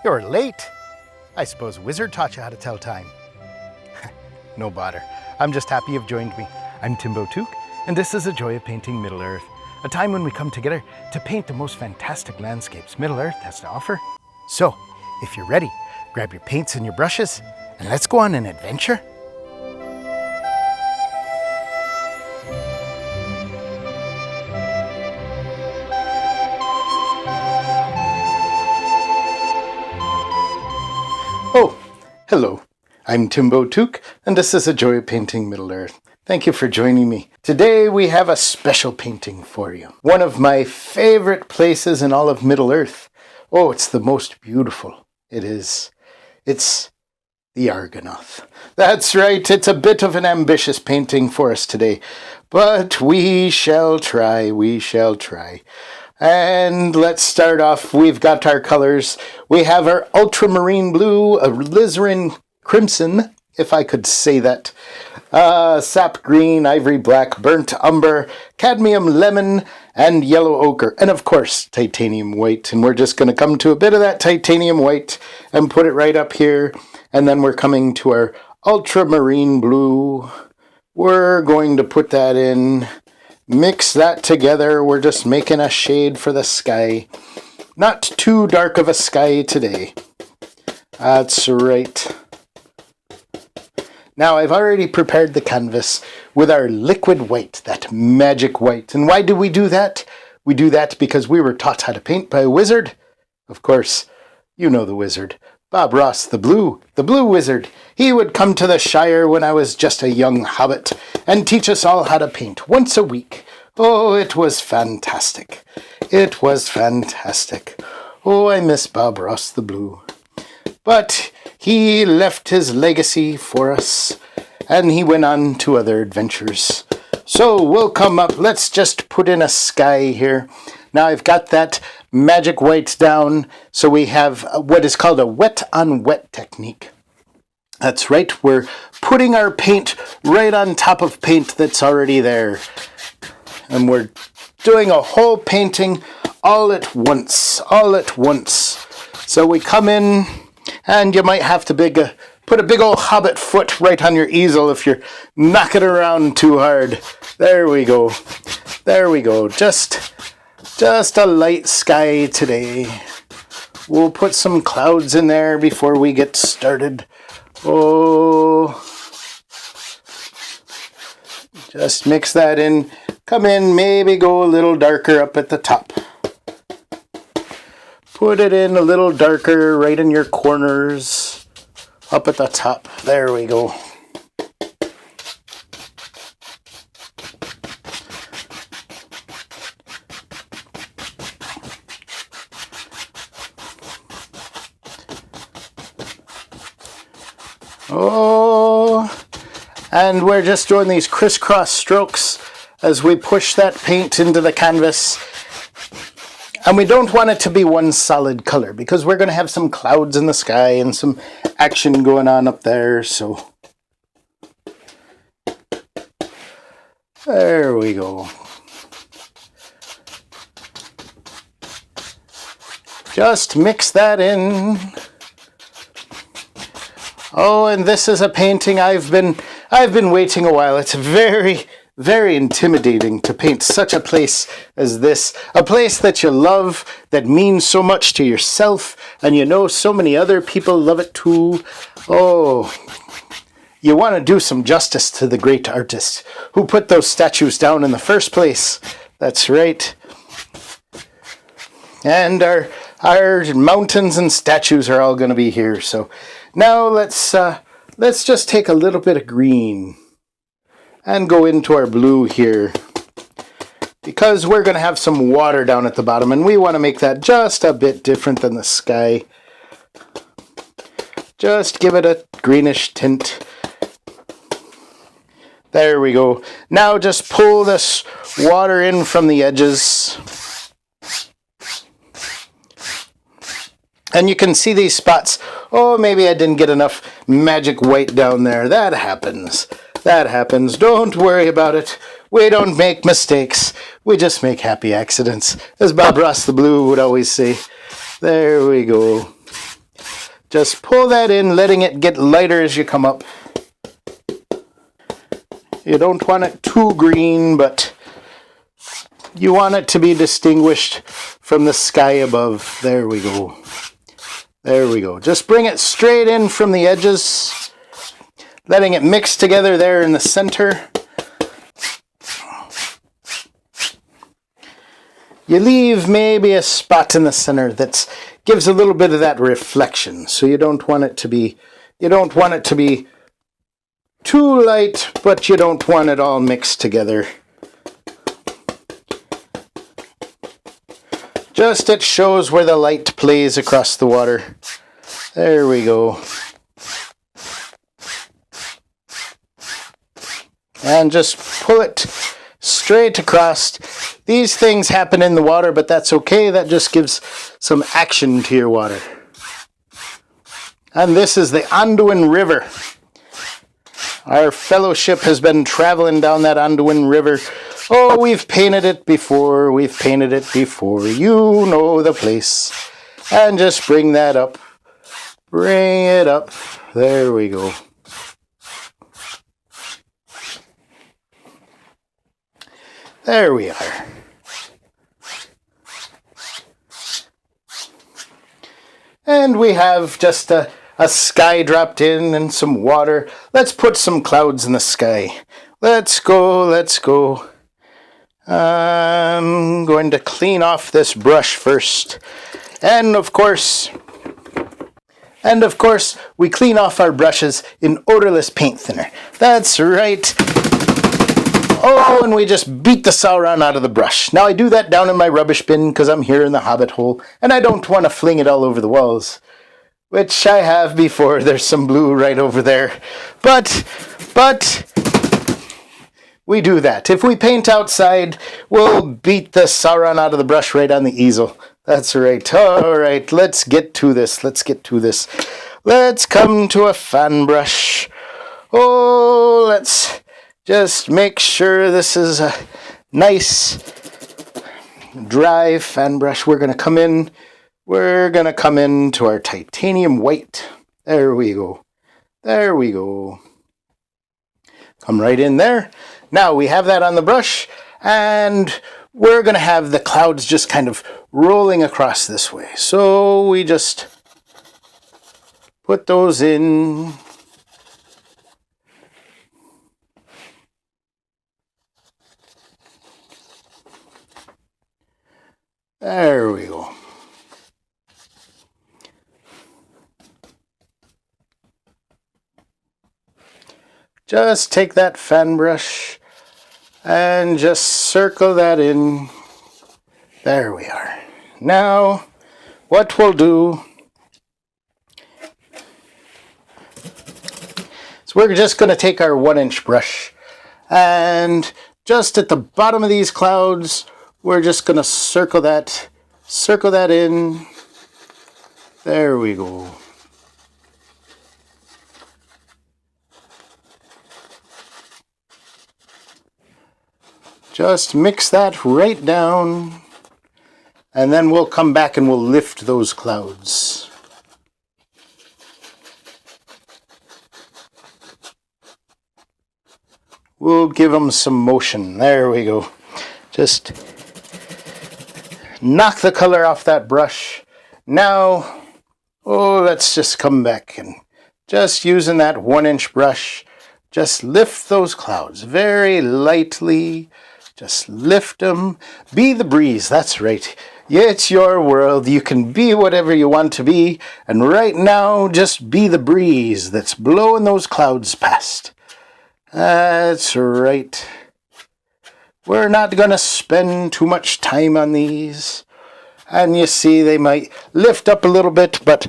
You're late. I suppose Wizard taught you how to tell time. No bother. I'm just happy you've joined me. I'm Timbo Took, and this is A Joy of Painting Middle Earth, a time when we come together to paint the most fantastic landscapes Middle Earth has to offer. So, if you're ready, grab your paints and your brushes, and let's go on an adventure. Oh, hello. I'm Timbo Took, and this is A Joy of Painting Middle Earth. Thank you for joining me. Today we have a special painting for you. One of my favorite places in all of Middle Earth. Oh, it's the most beautiful. It is. It's the Argonath. That's right, it's a bit of an ambitious painting for us today. But we shall try, we shall try. And let's start off. We've got our colors. We have our ultramarine blue, alizarin crimson, if I could say that, sap green, ivory black, burnt umber, cadmium lemon, and yellow ochre. And of course, titanium white. And we're just going to come to a bit of that titanium white and put it right up here. And then we're coming to our ultramarine blue. We're going to put that in. Mix that together. We're just making a shade for the sky. Not too dark of a sky today. That's right. Now, I've already prepared the canvas with our liquid white, that magic white. And why do we do that? We do that because we were taught how to paint by a wizard. Of course, you know the wizard. Bob Ross, the blue wizard. He would come to the Shire when I was just a young hobbit and teach us all how to paint once a week. Oh, it was fantastic. It was fantastic. Oh, I miss Bob Ross, the blue. But he left his legacy for us, and he went on to other adventures. So we'll come up. Let's just put in a sky here. Now I've got that magic white down, so we have what is called a wet-on-wet technique. That's right, we're putting our paint right on top of paint that's already there. And we're doing a whole painting all at once, So we come in, and you might have to put a big old hobbit foot right on your easel if you're knocking around too hard. There we go. Just a light sky today. We'll put some clouds in there before we get started. Oh, just mix that in. Come in, maybe go a little darker up at the top. Put it in a little darker right in your corners, up at the top. There we go. Oh, and we're just doing these crisscross strokes as we push that paint into the canvas. And we don't want it to be one solid color because we're going to have some clouds in the sky and some action going on up there. So there we go. Just mix that in. Oh, and this is a painting I've been waiting a while. It's very, very intimidating to paint such a place as this. A place that you love, that means so much to yourself, and you know so many other people love it too. Oh, you want to do some justice to the great artist who put those statues down in the first place. That's right. And our mountains and statues are all going to be here. So now let's just take a little bit of green and go into our blue here, because we're going to have some water down at the bottom, and we want to make that just a bit different than the sky. Just give it a greenish tint. There we go. Now just pull this water in from the edges. And you can see these spots. Oh, maybe I didn't get enough magic white down there. That happens. Don't worry about it. We don't make mistakes. We just make happy accidents, as Bob Ross the Blue would always say. There we go. Just pull that in, letting it get lighter as you come up. You don't want it too green, but you want it to be distinguished from the sky above. There we go. There we go. Just bring it straight in from the edges, letting it mix together there in the center. You leave maybe a spot in the center that gives a little bit of that reflection. So you don't want it to be too light, but you don't want it all mixed together. Just it shows where the light plays across the water. There we go. And just pull it straight across. These things happen in the water, but that's okay. That just gives some action to your water. And this is the Anduin River. Our fellowship has been traveling down that Anduin River. Oh, we've painted it before. We've painted it before. You know the place. And just bring that up. Bring it up. There we go. There we are. And we have just a sky dropped in and some water. Let's put some clouds in the sky. Let's go, let's go. I'm going to clean off this brush first. And of course, we clean off our brushes in odorless paint thinner. That's right. Oh, and we just beat the Sauron out of the brush. Now I do that down in my rubbish bin because I'm here in the hobbit hole and I don't want to fling it all over the walls. Which I have before. There's some blue right over there. But we do that. If we paint outside, we'll beat the Sauron out of the brush right on the easel. That's right. All right, let's get to this. Let's come to a fan brush. Oh, let's just make sure this is a nice dry fan brush. We're going to come into our titanium white. There we go. There we go. Come right in there. Now we have that on the brush, and we're going to have the clouds just kind of rolling across this way. So we just put those in. There we go. Just take that fan brush and just circle that in. There we are. Now, what we'll do is we're just going to take our 1-inch brush and just at the bottom of these clouds, we're just going to circle that in. There we go. Just mix that right down, and then we'll come back and we'll lift those clouds. We'll give them some motion. There we go. Just knock the color off that brush. Now, let's just come back and just using that 1-inch brush, just lift those clouds very lightly. Just lift them. Be the breeze. That's right. Yeah, it's your world. You can be whatever you want to be. And right now, just be the breeze that's blowing those clouds past. That's right. We're not going to spend too much time on these. And you see, they might lift up a little bit, but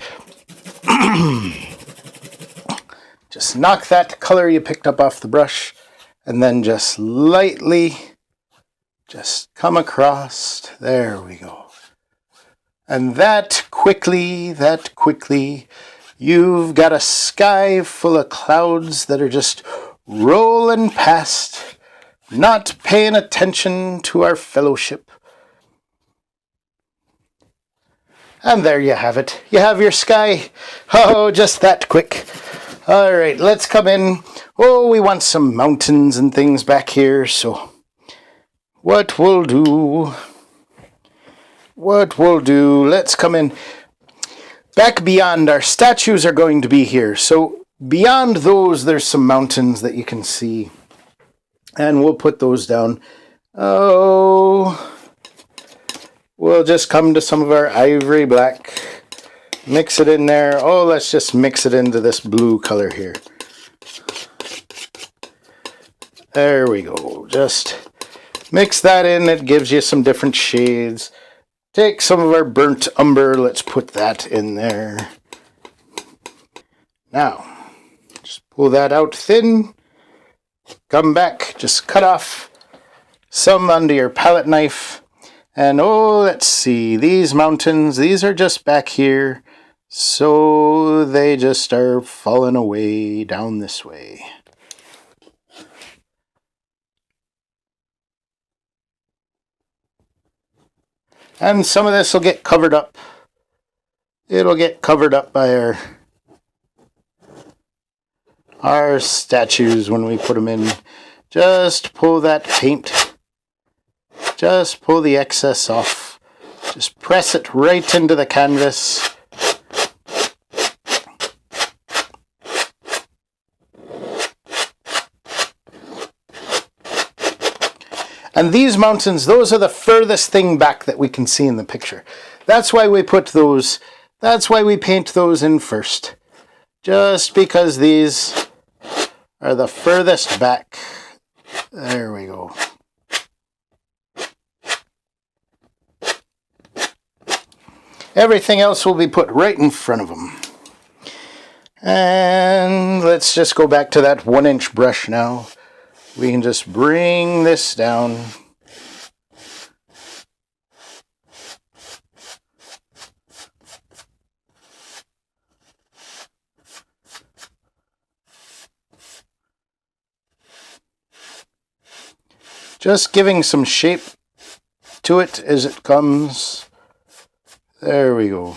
just knock that color you picked up off the brush, and then just lightly just come across. There we go. And that quickly, you've got a sky full of clouds that are just rolling past, not paying attention to our fellowship. And there you have it. You have your sky. Oh, just that quick. All right, let's come in. Oh, we want some mountains and things back here, so what we'll do, let's come in. Back beyond, our statues are going to be here. So beyond those, there's some mountains that you can see. And we'll put those down. Oh, we'll just come to some of our ivory black. Mix it in there. Oh, let's just mix it into this blue color here. There we go. Just mix that in. It gives you some different shades. Take some of our burnt umber. Let's put that in there. Now, just pull that out thin. Come back. Just cut off some onto your palette knife. And oh, let's see. These mountains, these are just back here. So they just are falling away down this way. And some of this will get covered up. It'll get covered up by our statues when we put them in. Just pull that paint. Just pull the excess off. Just press it right into the canvas. And these mountains, those are the furthest thing back that we can see in the picture. That's why we put those, that's why we paint those in first. Just because these are the furthest back. There we go. Everything else will be put right in front of them. And let's just go back to that 1-inch brush now. We can just bring this down. Just giving some shape to it as it comes. There we go.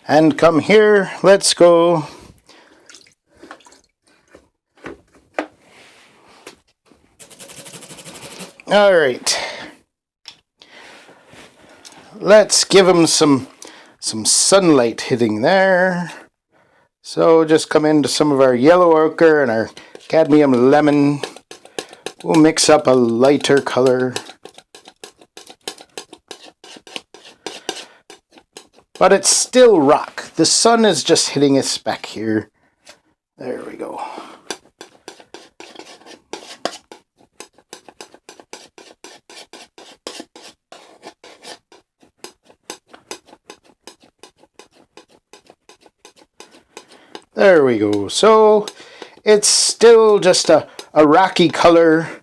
And come here, let's go. All right. Let's give them some sunlight hitting there. So just come into some of our yellow ochre and our cadmium lemon. We'll mix up a lighter color. But it's still rock. The sun is just hitting us back here. There we go. There we go. So it's still just a rocky color,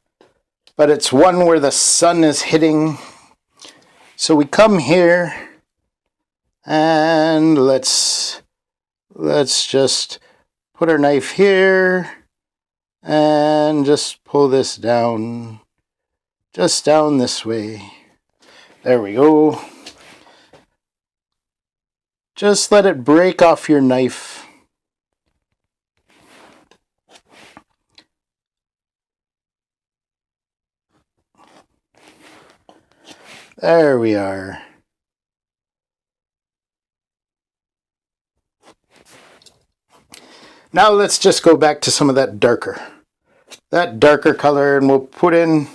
but it's one where the sun is hitting. So we come here. And let's just put our knife here and just pull this down, just down this way. There we go. Just let it break off your knife. There we are. Now let's just go back to some of that darker color, and we'll put in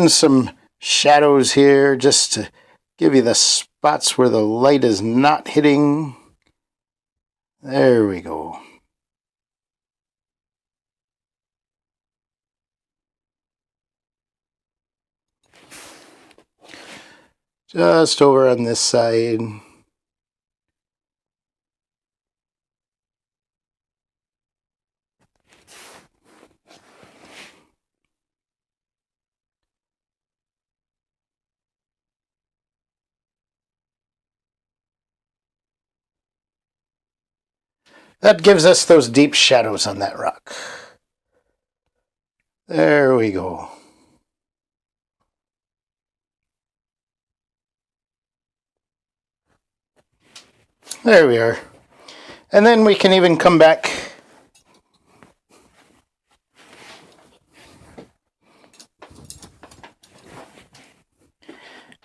some shadows here just to give you the spots where the light is not hitting. There we go. Just over on this side. That gives us those deep shadows on that rock. There we go. There we are. And then we can even come back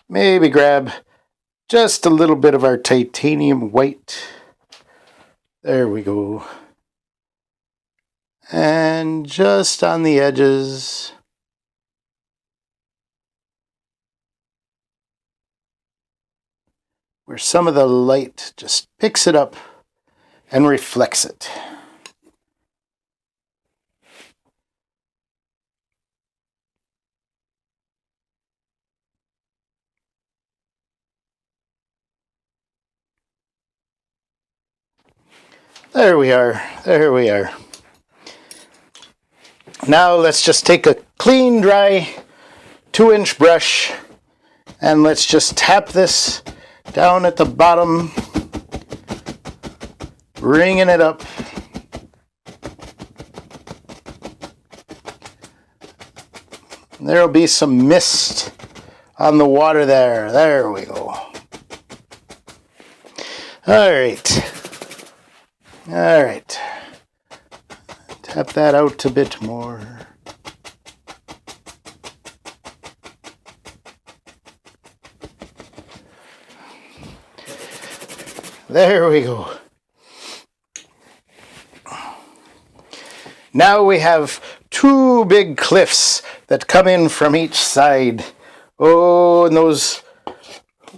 maybe grab just a little bit of our titanium white. There we go. And just on the edges, where some of the light just picks it up and reflects it. There we are. There we are. Now let's just take a clean, dry 2-inch brush and let's just tap this down at the bottom, bringing it up. There'll be some mist on the water there. There we go. All right. All right. Tap that out a bit more. There we go. Now we have 2 big cliffs that come in from each side. Oh, and those,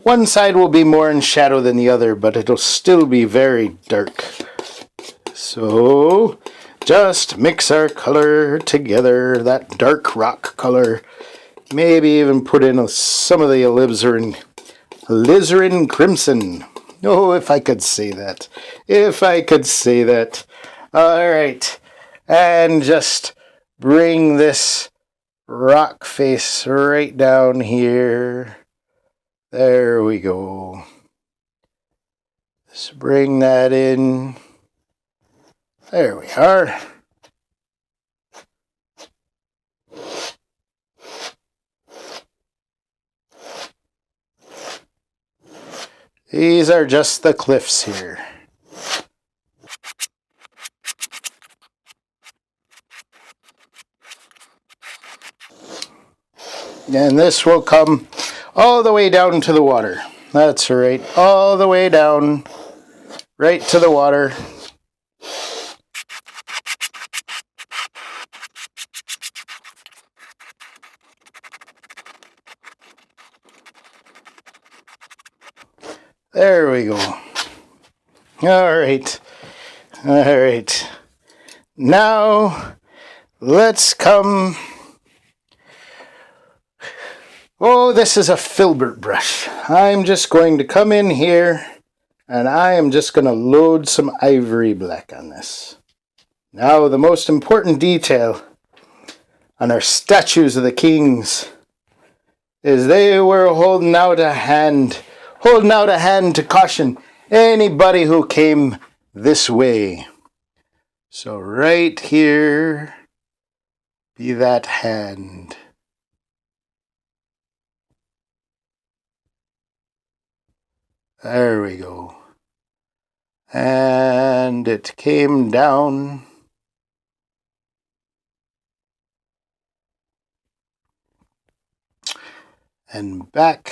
one side will be more in shadow than the other, but it'll still be very dark. So just mix our color together, that dark rock color. Maybe even put in some of the alizarin crimson. Oh, if I could say that. If I could say that. All right. And just bring this rock face right down here. There we go. Just bring that in. There we are. These are just the cliffs here. And this will come all the way down to the water. That's right, all the way down, right to the water. There we go. All right. All right. Now, let's come. Oh, this is a filbert brush. I'm just going to come in here and I am just going to load some ivory black on this. Now, the most important detail on our statues of the kings is they were holding out a hand to caution anybody who came this way. So right here, be that hand. There we go. And it came down. And back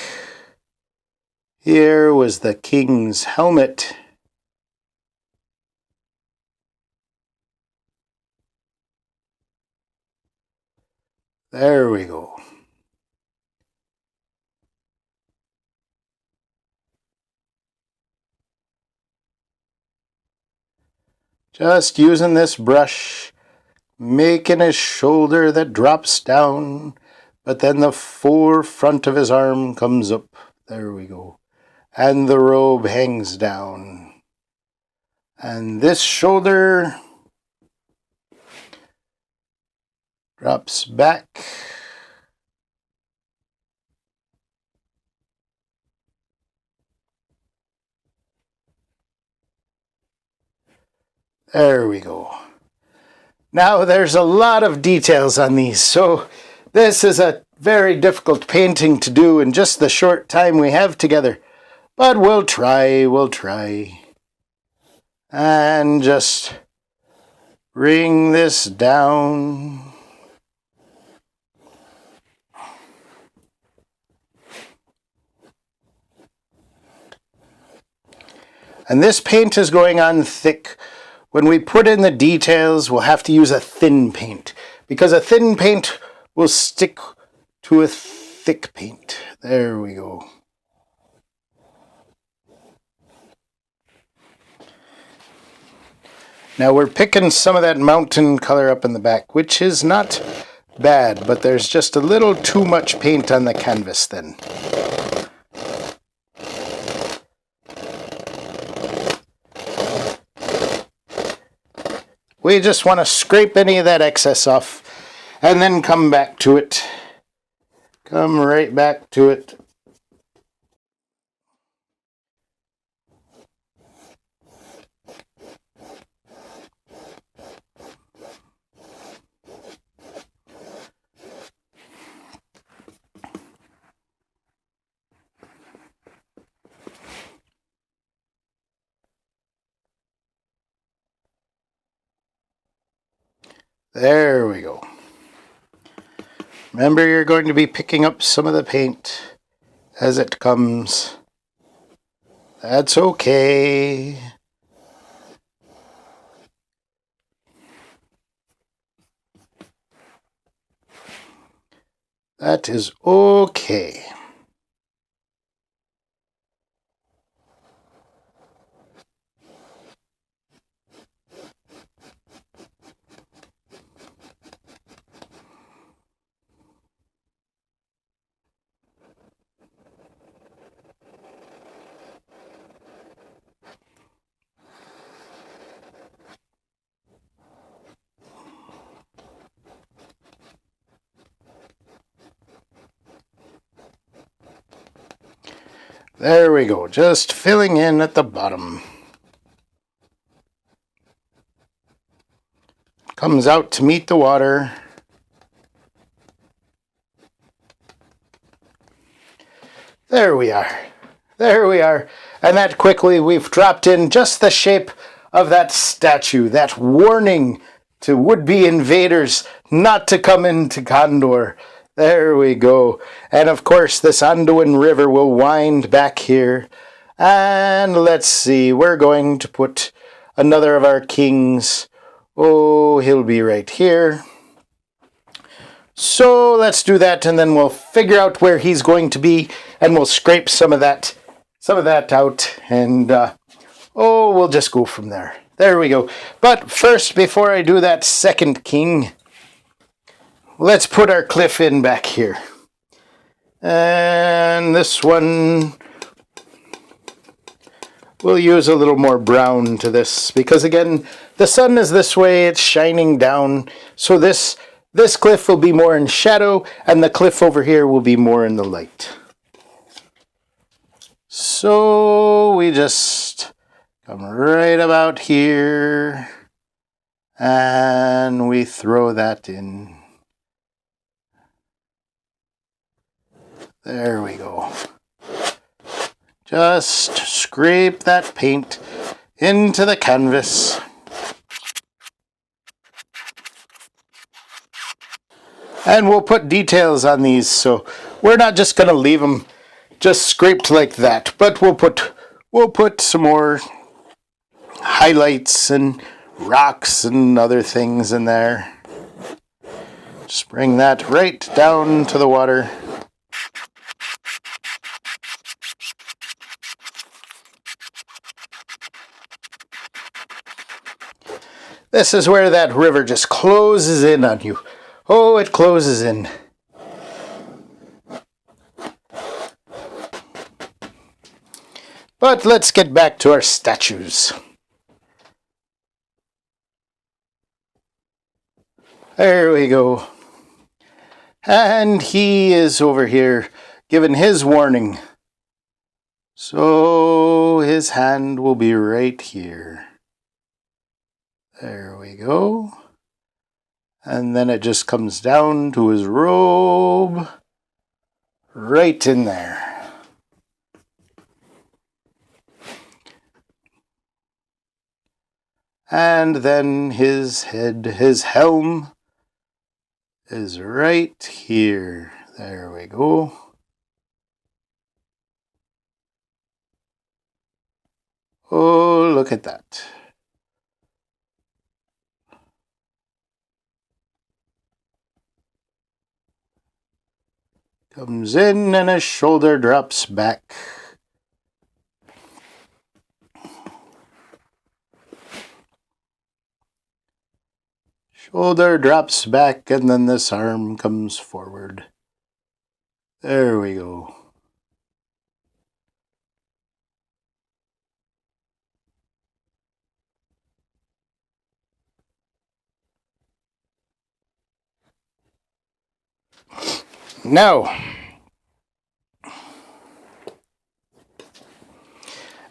here was the king's helmet. There we go. Just using this brush, making his shoulder that drops down, but then the forefront of his arm comes up. There we go. And the robe hangs down. And this shoulder drops back. There we go. Now there's a lot of details on these, so this is a very difficult painting to do in just the short time we have together. But we'll try. And just bring this down. And this paint is going on thick. When we put in the details, we'll have to use a thin paint, because a thin paint will stick to a thick paint. There we go. Now we're picking some of that mountain color up in the back, which is not bad, but there's just a little too much paint on the canvas then. We just want to scrape any of that excess off and then come back to it. Come right back to it. There we go. Remember, you're going to be picking up some of the paint as it comes. That's okay. That is okay. There we go, just filling in at the bottom. Comes out to meet the water. There we are. There we are. And that quickly we've dropped in just the shape of that statue, that warning to would-be invaders not to come into Gondor. There we go. And of course, this Anduin River will wind back here. And let's see, we're going to put another of our kings. Oh, he'll be right here. So let's do that, and then we'll figure out where he's going to be, and we'll scrape some of that out, and we'll just go from there. There we go. But first, before I do that second king, let's put our cliff in back here. And this one, we'll use a little more brown to this, because again, the sun is this way, it's shining down, so this cliff will be more in shadow, and the cliff over here will be more in the light. So we just come right about here, and we throw that in. There we go. Just scrape that paint into the canvas. And we'll put details on these, so we're not just going to leave them just scraped like that, but we'll put some more highlights and rocks and other things in there. Just bring that right down to the water. This is where that river just closes in on you. Oh, it closes in. But let's get back to our statues. There we go. And he is over here giving his warning. So his hand will be right here. There we go. And then it just comes down to his robe. Right in there. And then his head, his helm, is right here. There we go. Oh, look at that. Comes in and his shoulder drops back. Shoulder drops back and then this arm comes forward. There we go. Now,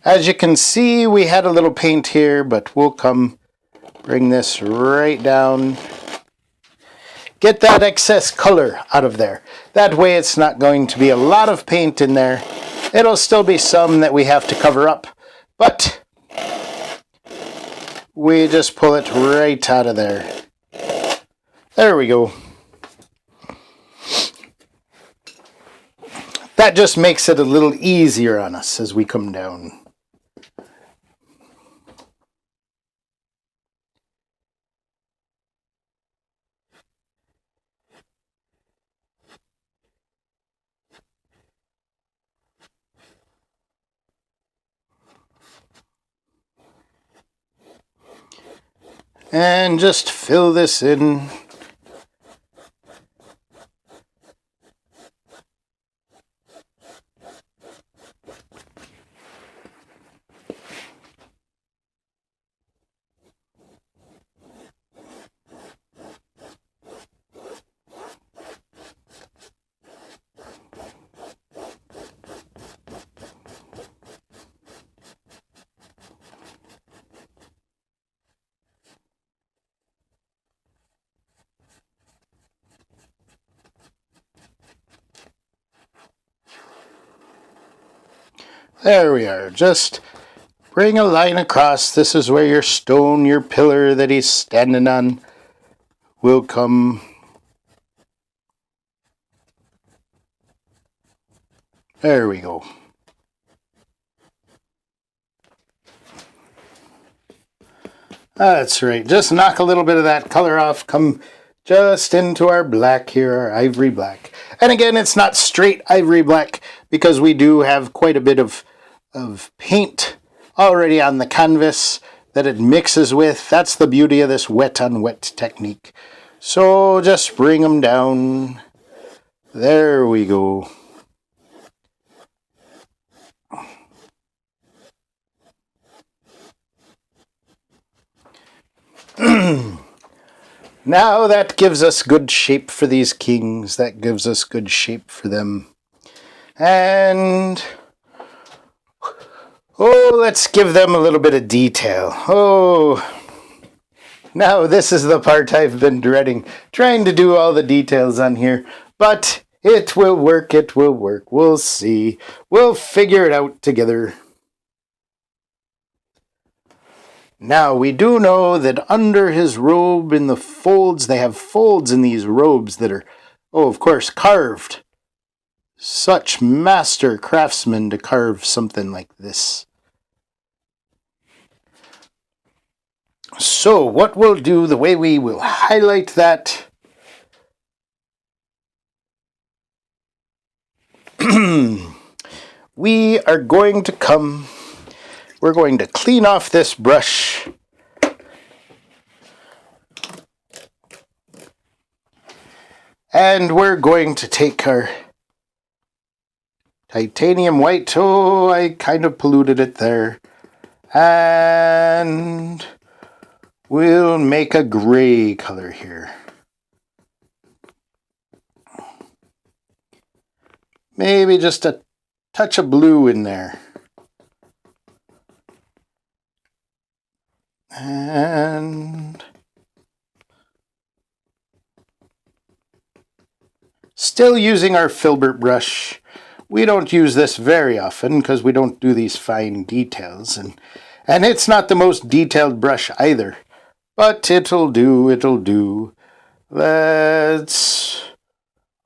as you can see, we had a little paint here, but we'll come bring this right down. Get that excess color out of there. That way it's not going to be a lot of paint in there. It'll still be some that we have to cover up, but we just pull it right out of there. There we go. That just makes it a little easier on us as we come down. And just fill this in. There we are. Just bring a line across. This is where your stone, your pillar that he's standing on, will come. There we go. That's right. Just knock a little bit of that color off. Come just into our black here, our ivory black. And again, it's not straight ivory black because we do have quite a bit of paint already on the canvas that it mixes with. That's the beauty of this wet on wet technique. So just bring them down. There we go. Now that gives us good shape for these kings. That gives us good shape for them. And oh, let's give them a little bit of detail. Oh, now this is the part I've been dreading, trying to do all the details on here. But it will work, it will work. We'll see. We'll figure it out together. Now, we do know that under his robe in the folds, they have folds in these robes that are, oh, of course, carved. Such master craftsmen to carve something like this. So what we'll do, the way we will highlight that, we are going to come, we're going to clean off this brush. And we're going to take our titanium white. Oh, I kind of polluted it there. And we'll make a gray color here. Maybe just a touch of blue in there. And still using our filbert brush. We don't use this very often because we don't do these fine details. And it's not the most detailed brush either. But it'll do.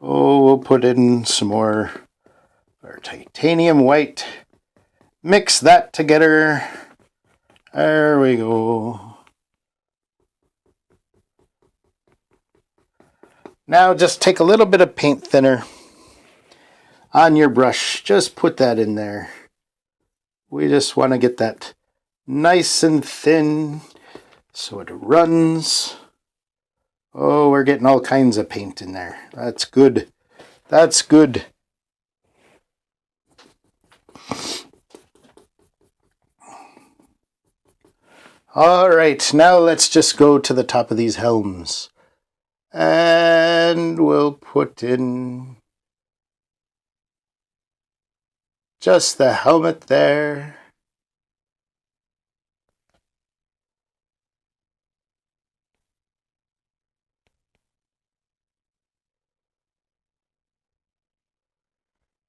We'll put in some more our titanium white. Mix that together. There we go. Now just take a little bit of paint thinner on your brush. Just put that in there. We just want to get that nice and thin so it runs. Oh, we're getting all kinds of paint in there. That's good. That's good. All right, now let's just go to the top of these helms. And we'll put in just the helmet there.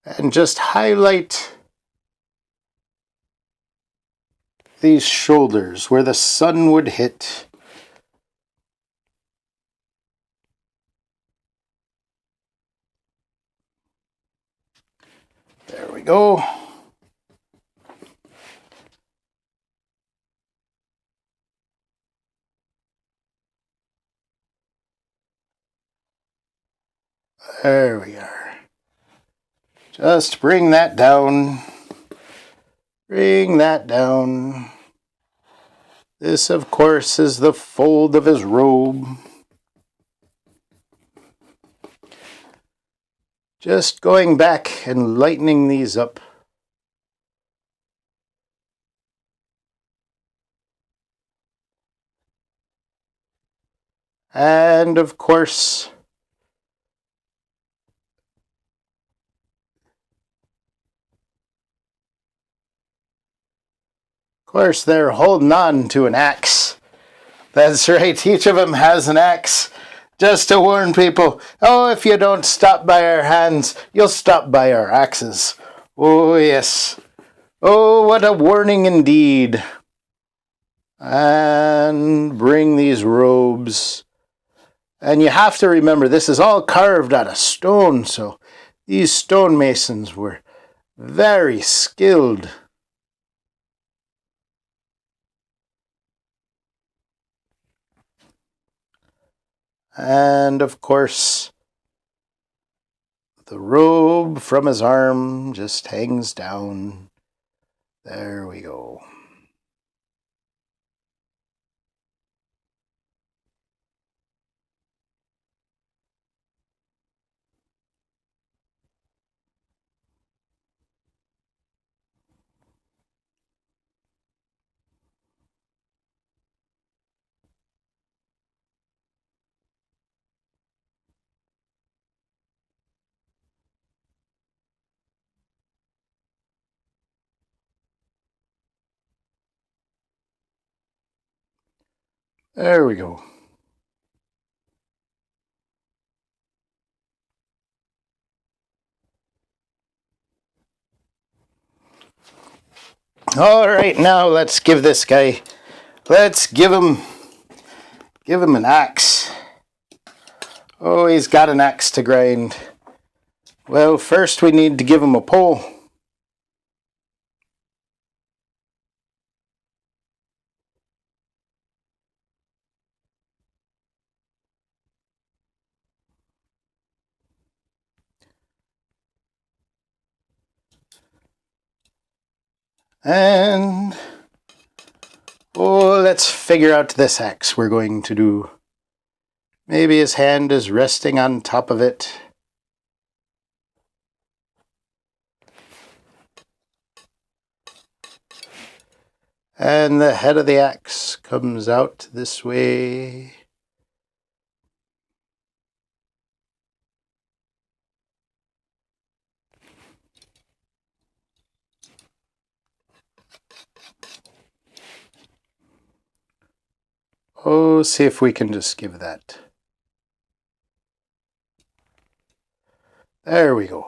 And just highlight these shoulders where the sun would hit. There we go. There we are. Just bring that down. Bring that down. This, of course, is the fold of his robe. Just going back and lightening these up. And, of course, they're holding on to an axe. That's right, each of them has an axe. Just to warn people, oh, if you don't stop by our hands, you'll stop by our axes. Oh, yes. Oh, what a warning indeed. And bring these robes. And you have to remember, this is all carved out of stone, so these stonemasons were very skilled. And, of course, the robe from his arm just hangs down. There we go. There we go. All right, now let's give this guy, let's give him an axe. Oh, he's got an axe to grind. Well, first we need to give him a pole. And, oh, let's figure out this axe we're going to do. Maybe his hand is resting on top of it. And the head of the axe comes out this way. Oh, see if we can just give that. There we go.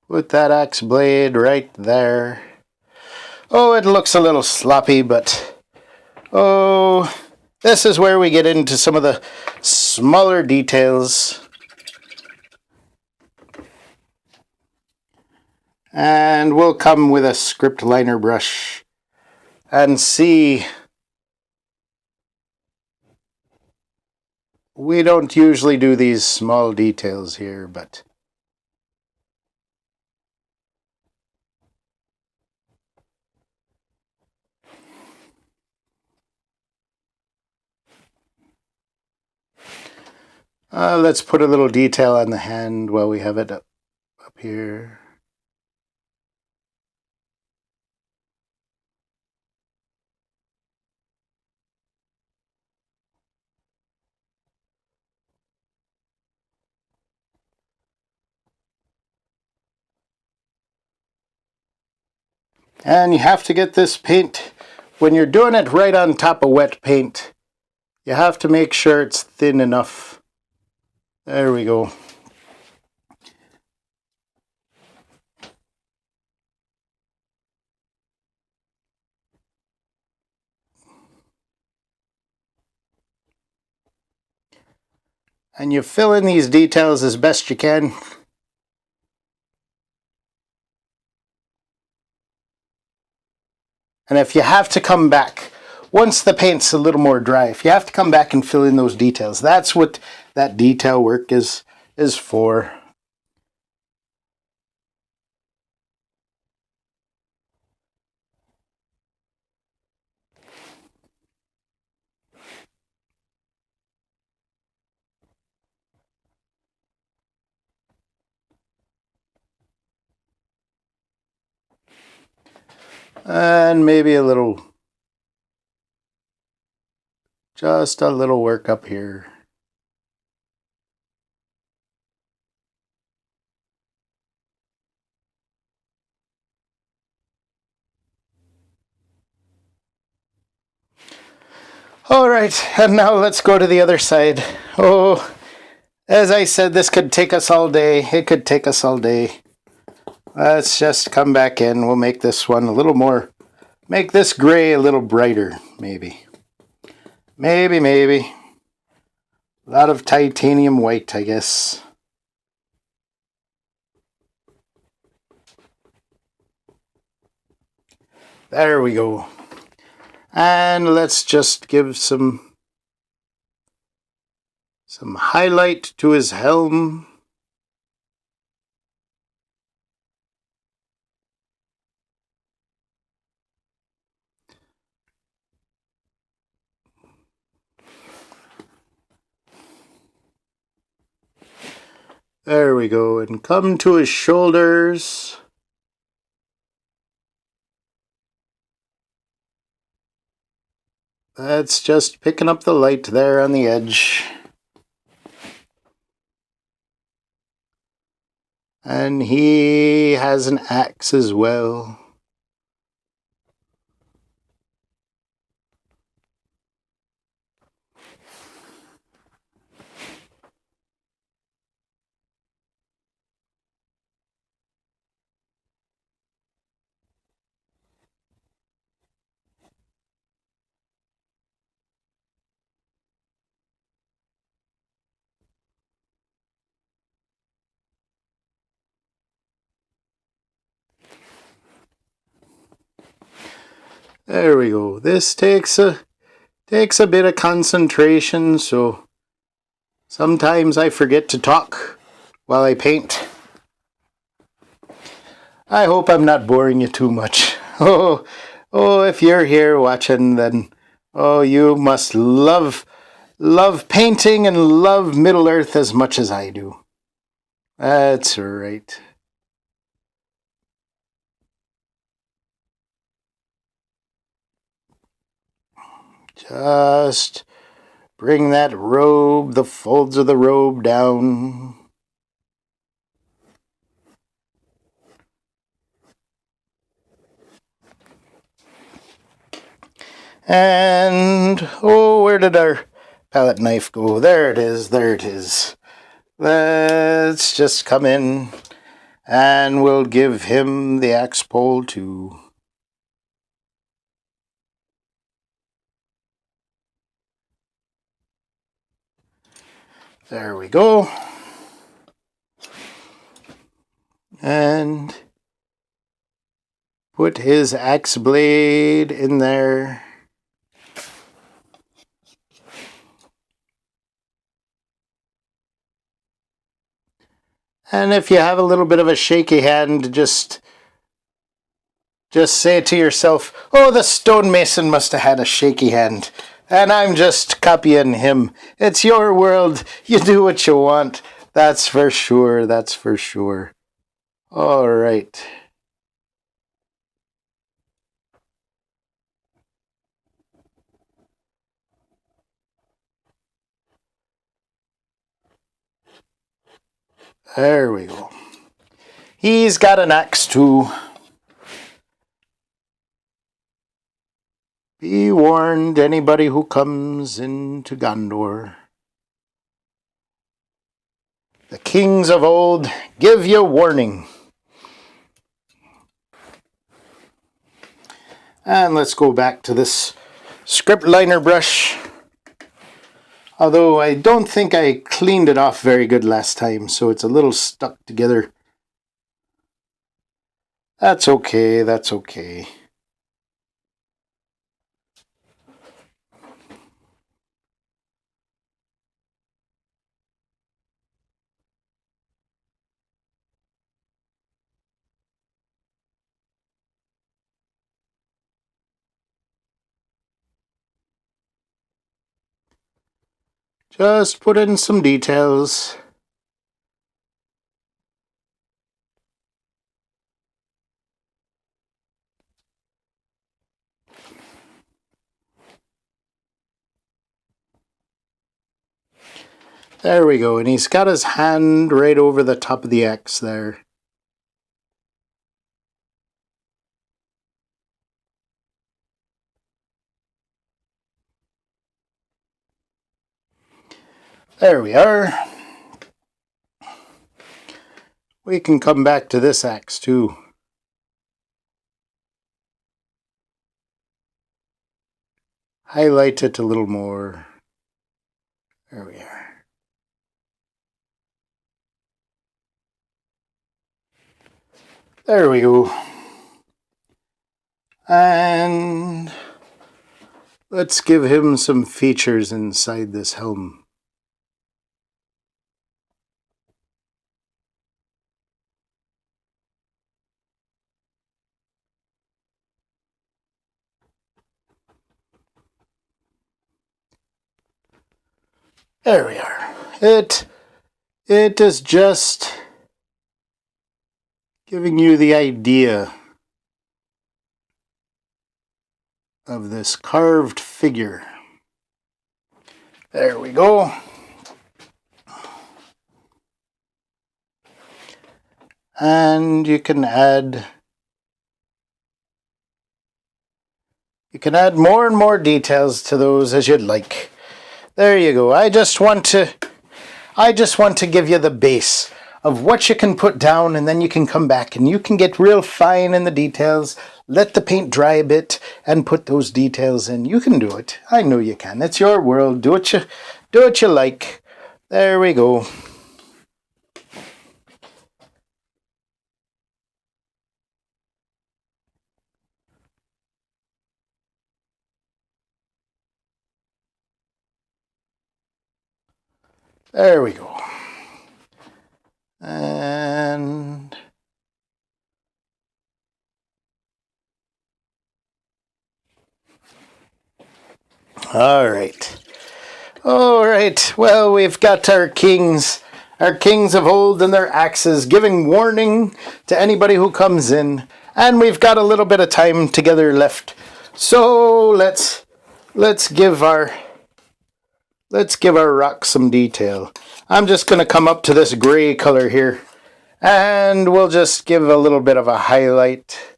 Put that axe blade right there. Oh, it looks a little sloppy, but oh, this is where we get into some of the smaller details. And we'll come with a script liner brush and see. We don't usually do these small details here, but let's put a little detail on the hand while we have it up here. And you have to get this paint, when you're doing it right on top of wet paint, you have to make sure it's thin enough. There we go. And you fill in these details as best you can. And if you have to come back, once the paint's a little more dry, if you have to come back and fill in those details, that's what that detail work is for. And maybe a little, just a little work up here. All right, and now let's go to the other side. Oh, as I said, this could take us all day. It could take us all day. Let's just come back in. We'll make this one a little more, make this gray a little brighter, maybe. Maybe. A lot of titanium white, I guess. There we go. And let's just give some highlight to his helm. There we go, and come to his shoulders. That's just picking up the light there on the edge. And he has an axe as well. There we go. This takes a bit of concentration, so sometimes I forget to talk while I paint. I hope I'm not boring you too much. Oh, if you're here watching, then you must love painting and love Middle Earth as much as I do. That's right. Just bring that robe, the folds of the robe down. And, oh, where did our palette knife go? There it is, there it is. Let's just come in and we'll give him the axe pole too. There we go. And put his axe blade in there. And if you have a little bit of a shaky hand, just say to yourself, oh, the stonemason must have had a shaky hand. And I'm just copying him. It's your world. You do what you want. That's for sure. That's for sure. All right. There we go. He's got an axe too. Be warned, anybody who comes into Gondor. The kings of old give you warning. And let's go back to this script liner brush. Although I don't think I cleaned it off very good last time, so it's a little stuck together. That's okay, that's okay. Just put in some details. There we go, and he's got his hand right over the top of the X there. There we are. We can come back to this axe too. Highlight it a little more. There we are. There we go. And let's give him some features inside this helm. There we are. It is just giving you the idea of this carved figure. There we go. And you can add more and more details to those as you'd like. There you go. I just want to give you the base of what you can put down, and then you can come back and you can get real fine in the details. Let the paint dry a bit and put those details in. You can do it. I know you can. It's your world. Do what you like. There we go. There we go. And all right. Well, we've got our kings of old and their axes giving warning to anybody who comes in, and we've got a little bit of time together left. So let's let's give our rock some detail. I'm just going to come up to this gray color here, and we'll just give a little bit of a highlight.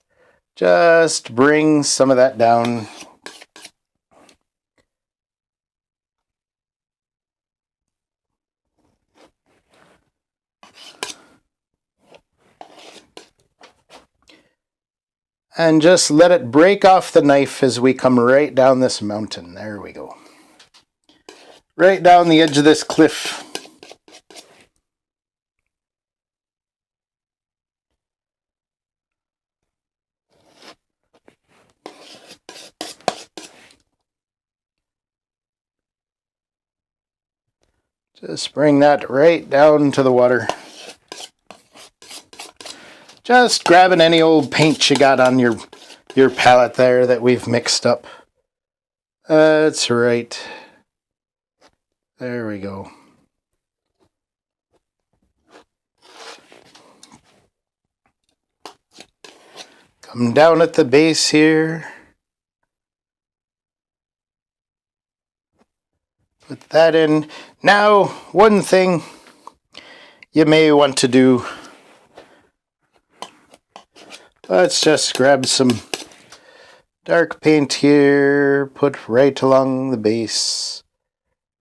Just bring some of that down. And just let it break off the knife as we come right down this mountain. There we go. Right down the edge of this cliff. Just bring that right down to the water. Just grabbing any old paint you got on your palette there that we've mixed up. That's right. There we go. Come down at the base here. Put that in. Now, one thing you may want to do. Let's just grab some dark paint here, put right along the base,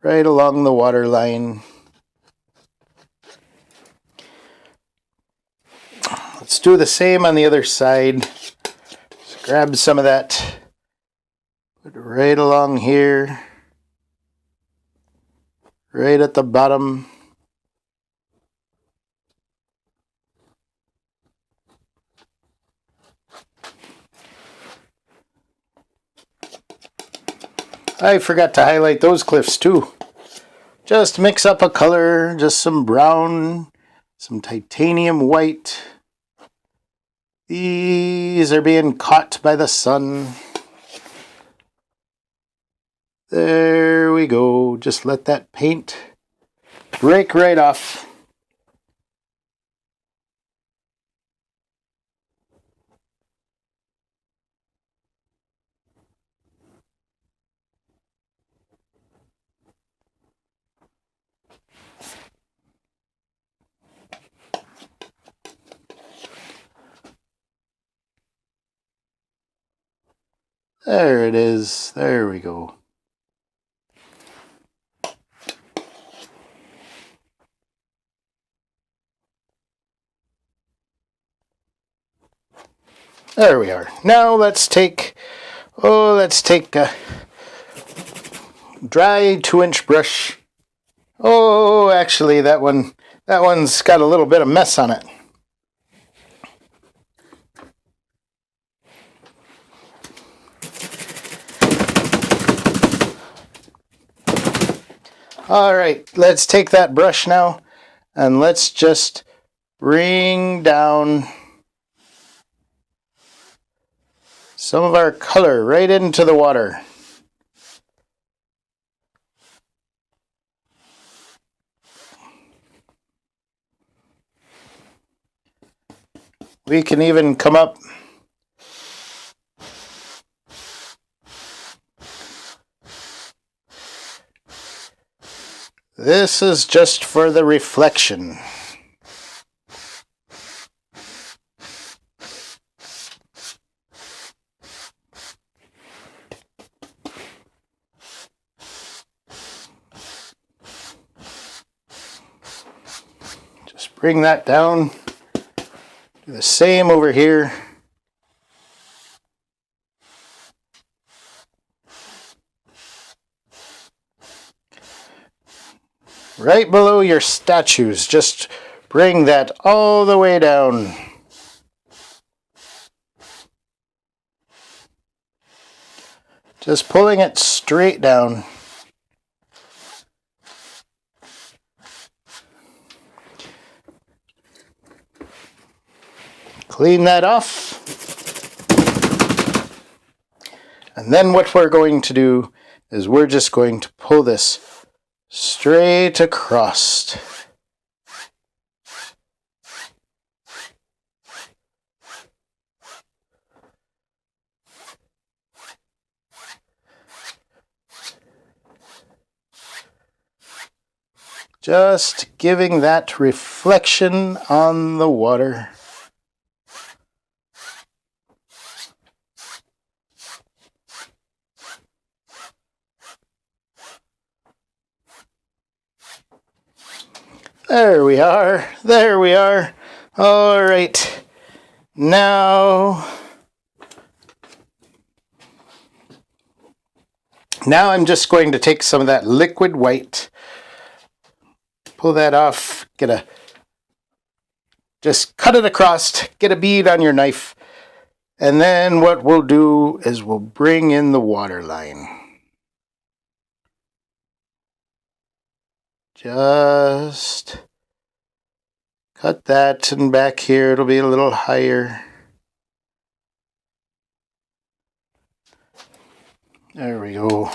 right along the water line. Let's do the same on the other side. Just grab some of that, put it right along here, right at the bottom. I forgot to highlight those cliffs too. Just mix up a color, just some brown, some titanium white. These are being caught by the sun. There we go. Just let that paint break right off. There it is. There we go. There we are. Now let's take a dry 2-inch brush. Oh, actually that one's got a little bit of mess on it. All right, let's take that brush now and let's just bring down some of our color right into the water. We can even come up This is just for the reflection. Just bring that down. Do the same over here. Right below your statues, just bring that all the way down. Just pulling it straight down. Clean that off. And then what we're going to do is we're just going to pull this straight across. Just giving that reflection on the water. There we are. There we are. All right. Now I'm just going to take some of that liquid white, pull that off, just cut it across, get a bead on your knife, and then what we'll do is we'll bring in the water line. Just cut that, and back here it'll be a little higher. There we go.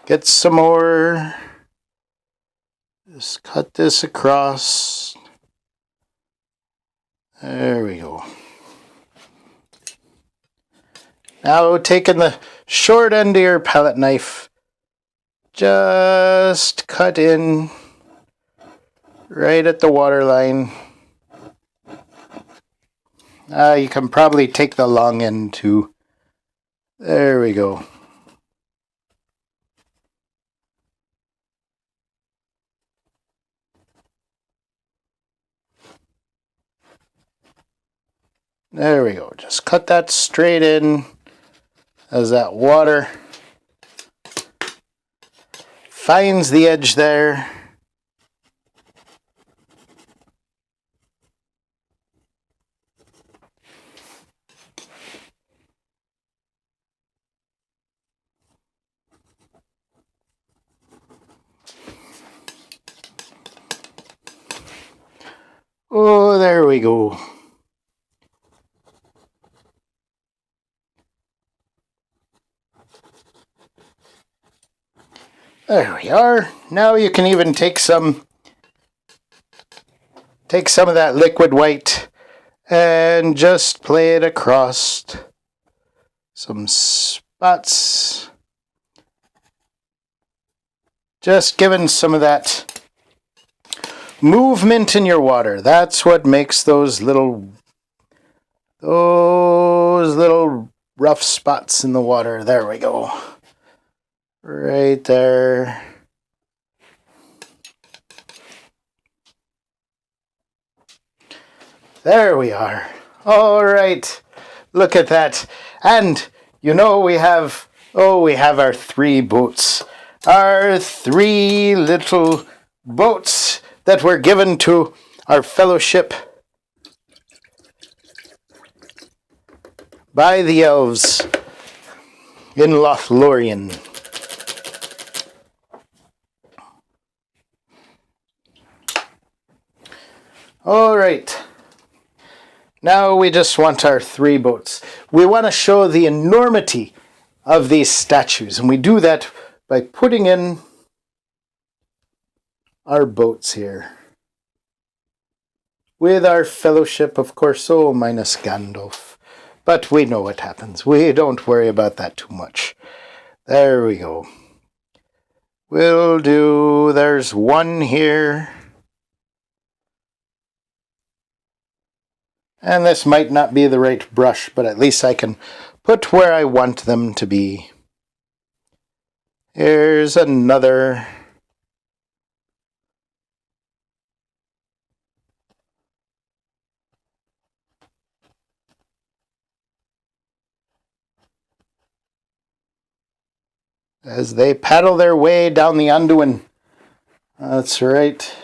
Get some more. Just cut this across. There we go. Now taking the short end of your palette knife, just cut in right at the water line. You can probably take the long end too. There we go. There we go. Just cut that straight in as that water finds the edge there. Oh, there we go. There we are. Now you can even take some of that liquid white and just play it across some spots. Just giving some of that movement in your water. That's what makes those little rough spots in the water. There we go. Right there. There we are. All right. Look at that. And you know we have our 3 boats. Our 3 little boats that were given to our fellowship by the elves in LotR. All right. Now we just want our 3 boats. We want to show the enormity of these statues, and we do that by putting in our boats here. With our fellowship, of course, minus Gandalf. But we know what happens. We don't worry about that too much. There we go. We'll do, there's 1 here. And this might not be the right brush, but at least I can put where I want them to be. Here's another. As they paddle their way down the Anduin. That's right.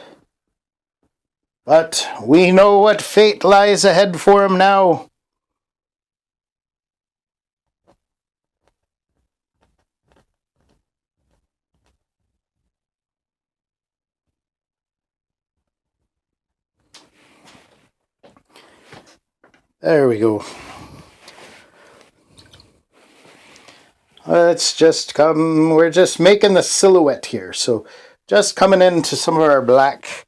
But we know what fate lies ahead for him now. There we go. Let's just come, we're just making the silhouette here. So just coming into some of our black.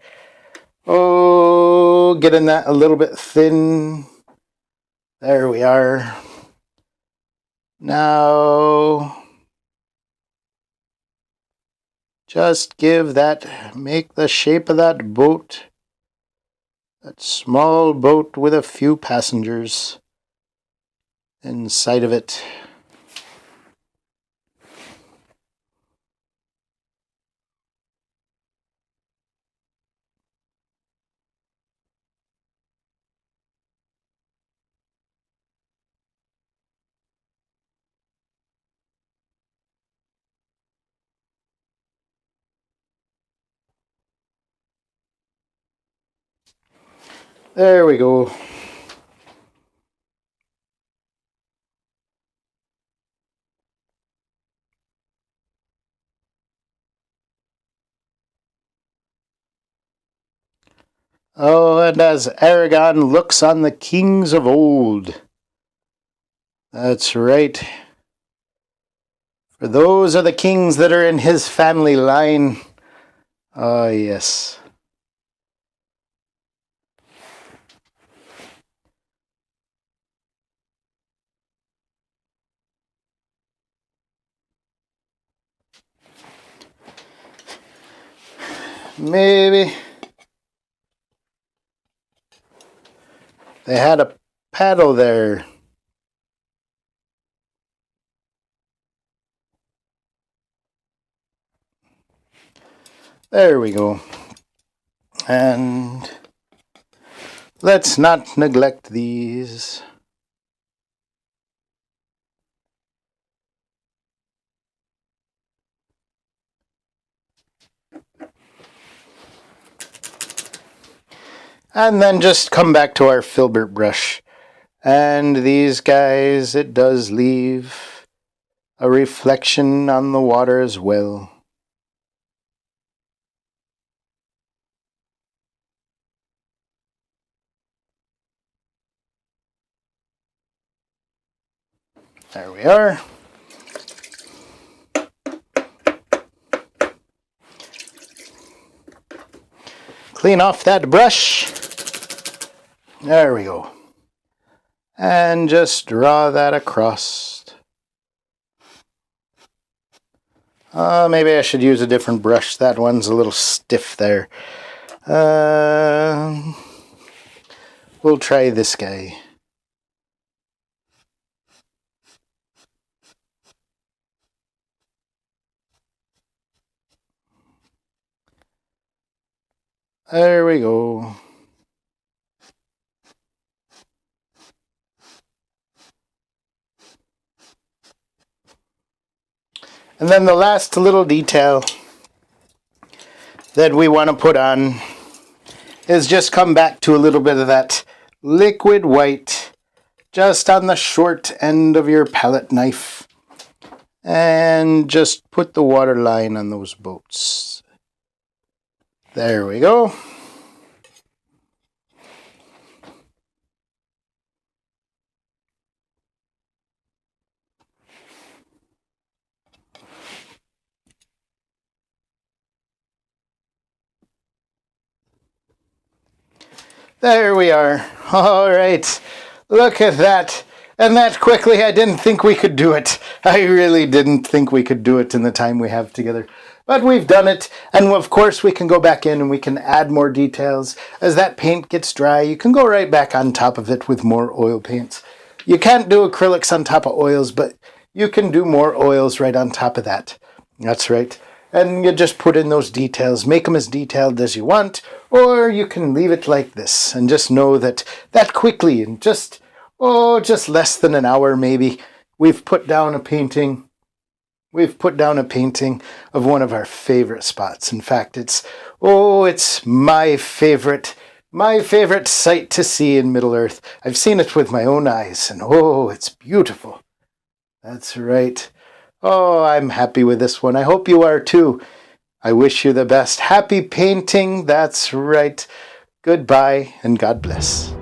Oh, getting that a little bit thin. There we are. Now, Just make the shape of that boat, that small boat with a few passengers inside of it. There we go. Oh, and as Aragorn looks on the kings of old. That's right. For those are the kings that are in his family line. Oh, yes. Maybe they had a paddle there. There we go. And let's not neglect these. And then just come back to our filbert brush. And these guys, it does leave a reflection on the water as well. There we are. Clean off that brush. There we go. And just draw that across. Maybe I should use a different brush. That one's a little stiff there. We'll try this guy. There we go. And then the last little detail that we want to put on is just come back to a little bit of that liquid white just on the short end of your palette knife. And just put the water line on those boats. There we go. There we are. All right. Look at that. And that quickly, I didn't think we could do it. I really didn't think we could do it in the time we have together. But we've done it. And of course, we can go back in and we can add more details. As that paint gets dry, you can go right back on top of it with more oil paints. You can't do acrylics on top of oils, but you can do more oils right on top of that. That's right. And you just put in those details, make them as detailed as you want, or you can leave it like this and just know that quickly, in just less than an hour maybe, we've put down a painting. We've put down a painting of one of our favorite spots. In fact, it's my favorite sight to see in Middle Earth. I've seen it with my own eyes, and it's beautiful. That's right. Oh, I'm happy with this one. I hope you are too. I wish you the best. Happy painting. That's right. Goodbye and God bless.